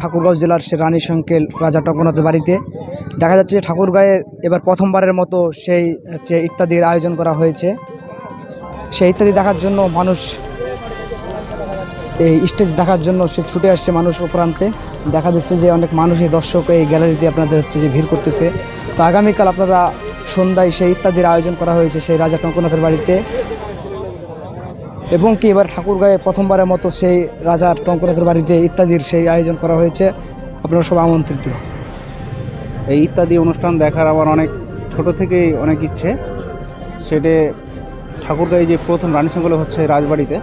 ঠাকুরগাঁও জেলার সে রানী সংকেল রাজা টঙ্কনাথের বাড়িতে দেখা যাচ্ছে যে ঠাকুরগাঁয়ে এবার প্রথমবারের মতো সেই হচ্ছে ইত্যাদির আয়োজন করা হয়েছে। সেই ইত্যাদি দেখার জন্য মানুষ এই স্টেজ দেখার জন্য সে ছুটে আসছে মানুষ ও প্রান্তে। দেখা যাচ্ছে যে অনেক মানুষই দর্শক এই গ্যালারিতে আপনাদের হচ্ছে যে ভিড় করতেছে। তো আগামীকাল আপনারা সন্ধ্যায় সেই ইত্যাদির আয়োজন করা হয়েছে সেই রাজা টঙ্কনাথের বাড়িতে, এবং কি এবার ঠাকুরগাঁয়ে প্রথমবারের মতো সেই রাজা টঙ্কনাথের বাড়িতে ইত্যাদির সেই আয়োজন করা হয়েছে। আপনারা সব আমন্ত্রিত। এই ইত্যাদি অনুষ্ঠান দেখার আমার অনেক ছোট থেকেই অনেক ইচ্ছে। সেটা ঠাকুরগাঁয়ে যে প্রথম রানী সংকেল হচ্ছে রাজবাড়িতে,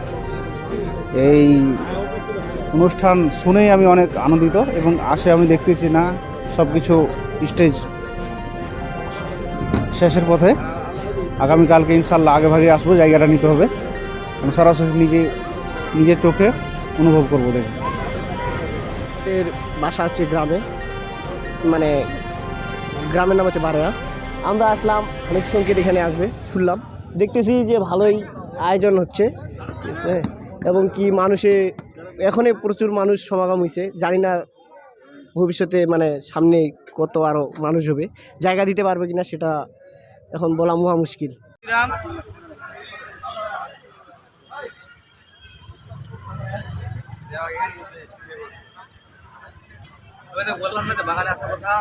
এই অনুষ্ঠান শুনেই আমি অনেক আনন্দিত এবং আসে আমি দেখতেছি না সব কিছু স্টেজ শেষের পথে। আগামীকালকে ইনশাল্লাহ আগে ভাগে আসবো, জায়গাটা নিতে হবে, সরাসরি নিজের চোখে অনুভব করবো। দেখুন, এর বাসা হচ্ছে গ্রামে, মানে গ্রামের নাম হচ্ছে বারেয়া। আমরা আসলাম, অনেক সংকেত এখানে আসবে শুনলাম, দেখতেছি যে ভালোই আয়োজন হচ্ছে, ঠিক আছে, এবং কি মানুষে এখনই প্রচুর মানুষ সমাগম হয়েছে। জানি না ভবিষ্যতে মানে সামনে কত আরও মানুষ হবে, জায়গা দিতে পারবে কিনা সেটা এখন বলা মহা মুশকিল। বললাম না বাঙালি আসার কথা।